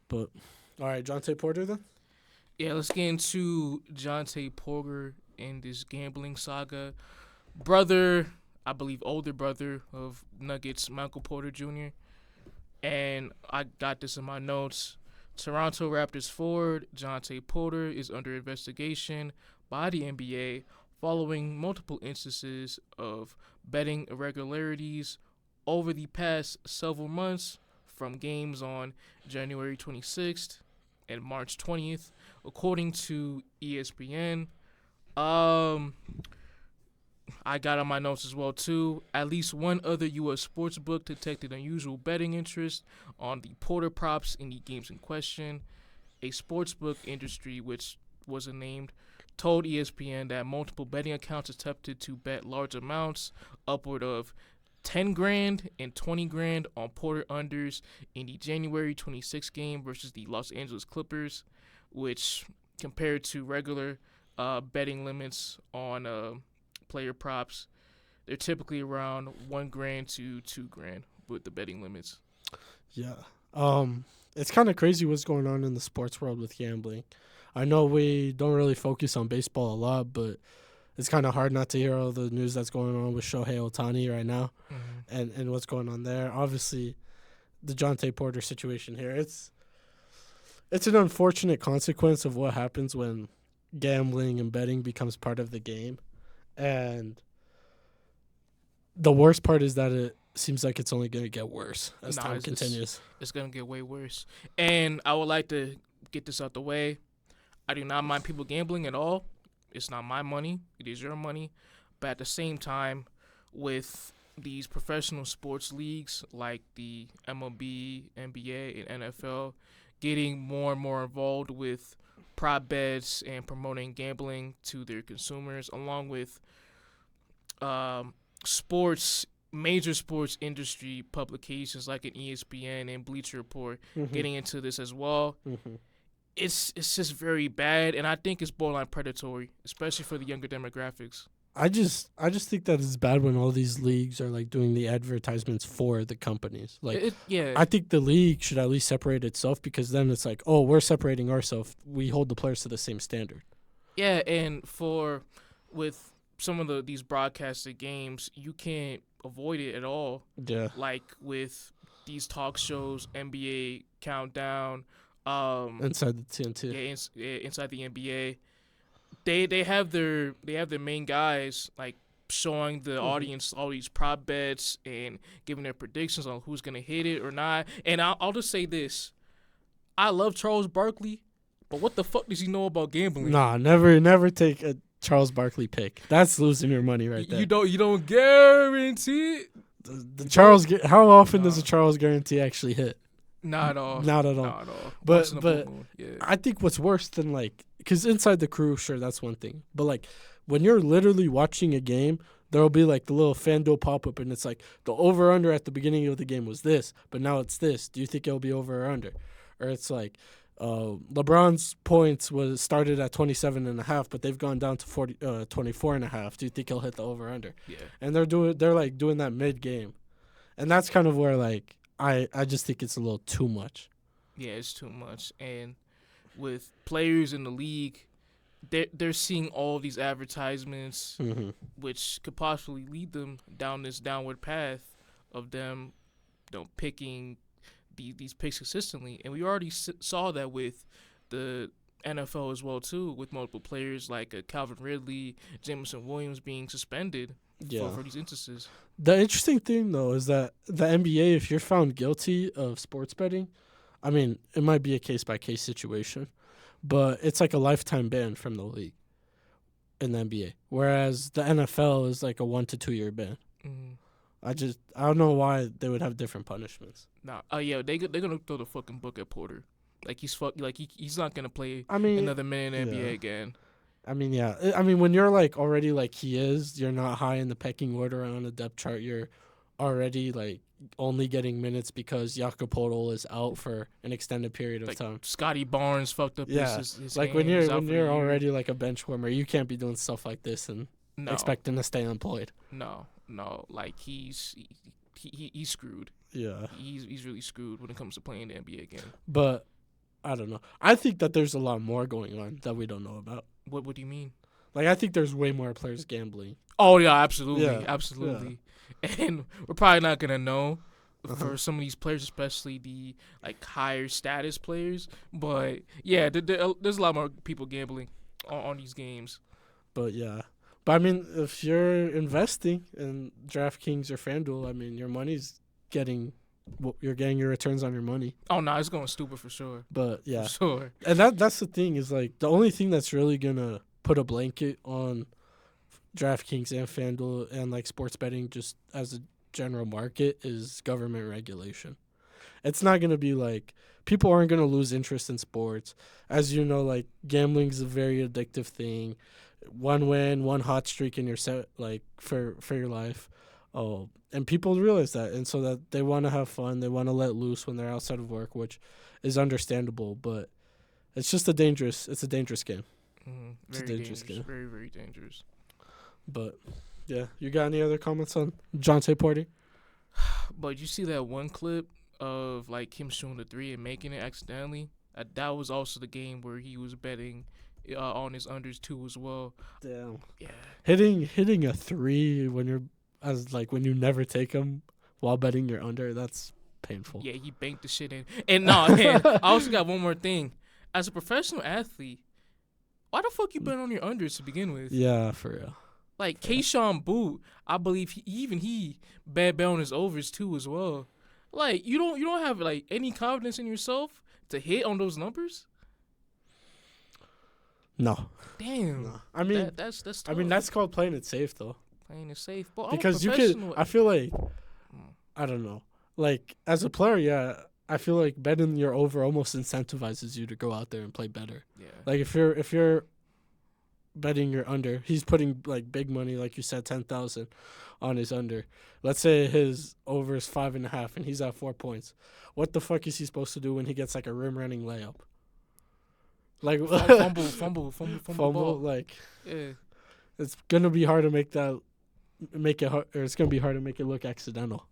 But all right, Jontay Porter then. Yeah, let's get into Jontay Porter in this gambling saga. Brother, I believe older brother of Nuggets, Michael Porter Jr. And I got this in my notes. Toronto Raptors forward Jontay Porter is under investigation by the NBA following multiple instances of betting irregularities over the past several months from games on January 26th and March 20th, according to ESPN. Um, I got on my notes as well too. At least one other U.S. sports book detected unusual betting interest on the Porter props in the games in question. A sportsbook industry, which wasn't named, told ESPN that multiple betting accounts attempted to bet large amounts, upward of 10 grand and 20 grand on Porter unders in the January 26th game versus the Los Angeles Clippers, which compared to regular betting limits on player props, they're typically around 1 grand to 2 grand with the betting limits. Yeah. It's kind of crazy what's going on in the sports world with gambling. I know we don't really focus on baseball a lot, but it's kind of hard not to hear all the news that's going on with Shohei Ohtani right now, and what's going on there. Obviously, the Jontay Porter situation here. It's an unfortunate consequence of what happens when gambling and betting becomes part of the game, and the worst part is that it seems like it's only going to get worse as time continues. It's going to get way worse. And I would like to get this out the way. I do not mind people gambling at all. It's not my money. It is your money. But at the same time, with these professional sports leagues like the MLB, NBA, and NFL getting more and more involved with prop bets and promoting gambling to their consumers, along with major sports industry publications like an ESPN and Bleacher Report getting into this as well. It's just very bad, and I think it's borderline predatory, especially for the younger demographics. I just think that it's bad when all these leagues are like doing the advertisements for the companies. Like, I think the league should at least separate itself, because then it's like, oh, we're separating ourselves. We hold the players to the same standard. Yeah, and with some of these broadcasted games, you can't avoid it at all. Yeah. Like with these talk shows, NBA Countdown, inside the TNT. Yeah, inside the NBA, they have their main guys like showing the audience all these prop bets and giving their predictions on who's gonna hit it or not. And I'll just say this: I love Charles Barkley, but what the fuck does he know about gambling? Nah, never take a Charles Barkley pick. That's losing your money right there. You don't guarantee it. How often does a Charles guarantee actually hit? Not at all. Not at all. Not at all. But I think what's worse than, like, because inside the crew, sure, that's one thing. But, like, when you're literally watching a game, there will be, like, the little FanDuel pop-up, and it's like, the over-under at the beginning of the game was this, but now it's this. Do you think it'll be over or under? Or it's like, LeBron's points started at 27.5, but they've gone down to 24.5. Do you think he'll hit the over-under? Yeah. And they're doing that mid-game. And that's kind of where, like, I just think it's a little too much. Yeah, it's too much. And with players in the league, they're seeing all these advertisements, which could possibly lead them down this downward path of them, picking these picks consistently. And we already saw that with the NFL as well too, with multiple players like Calvin Ridley, Jameson Williams being suspended for these instances. The interesting thing, though, is that the NBA, if you're found guilty of sports betting, I mean, it might be a case-by-case situation, but it's like a lifetime ban from the league in the NBA, whereas the NFL is like a 1 to 2 year ban. I don't know why they would have different punishments. Nah, they're gonna throw the fucking book at Porter. Like he's not gonna play another minute in the NBA again. I mean, yeah. I mean, when you're like already like he is, you're not high in the pecking order on a depth chart. You're already like only getting minutes because Jakob Poeltl is out for an extended period of time. Scotty Barnes fucked up his like game. when you're already like a bench warmer, you can't be doing stuff like this and expecting to stay employed. No, like he's screwed. Yeah, he's really screwed when it comes to playing the NBA again. But I don't know. I think that there's a lot more going on that we don't know about. What do you mean? Like, I think there's way more players gambling. Oh yeah, absolutely, Yeah, absolutely. And we're probably not gonna know Uh-huh. for some of these players, especially the like higher status players. But yeah, there's a lot more people gambling on these games. But yeah. But I mean, if you're investing in DraftKings or FanDuel, I mean, your money's getting, you're getting your returns on your money. Oh no, it's going stupid for sure. But yeah, For sure. and that's the thing is like the only thing that's really gonna put a blanket on DraftKings and FanDuel and like sports betting just as a general market is government regulation. It's not gonna be like people aren't gonna lose interest in sports. As you know, like gambling's a very addictive thing. One win, one hot streak, and you're set like for your life. Oh, and people realize that, and so that they want to have fun. They want to let loose when they're outside of work, which is understandable. But it's just It's a dangerous game. It's a Very dangerous dangerous. game. Very very dangerous. But yeah, you got any other comments on Jontay Porter? But you see that one clip of like him shooting the three and making it accidentally. That was also the game where he was betting on his unders too as well. Damn. Yeah. Hitting a three when you never take them while betting your under, that's painful. Yeah, he banked the shit in. And no, man, I also got one more thing. As a professional athlete, why the fuck you bet on your unders to begin with? Yeah, for real. Like Kayshawn Boot, I believe he bet on his overs too as well. Like you don't have like any confidence in yourself to hit on those numbers. No. Damn. No. I mean, that's tough. I mean that's called playing it safe though. Playing it safe, but Because you could. I feel like I don't know. Like as a player, yeah, I feel like betting your over almost incentivizes you to go out there and play better. Yeah. Like if you're betting your under, he's putting like big money, like you said, 10,000 on his under. Let's say his over is 5.5 and he's at 4 points. What the fuck is he supposed to do when he gets like a rim running layup? Like fumble ball. Like Yeah. it's gonna be hard to make it, or it's gonna be hard to make it look accidental.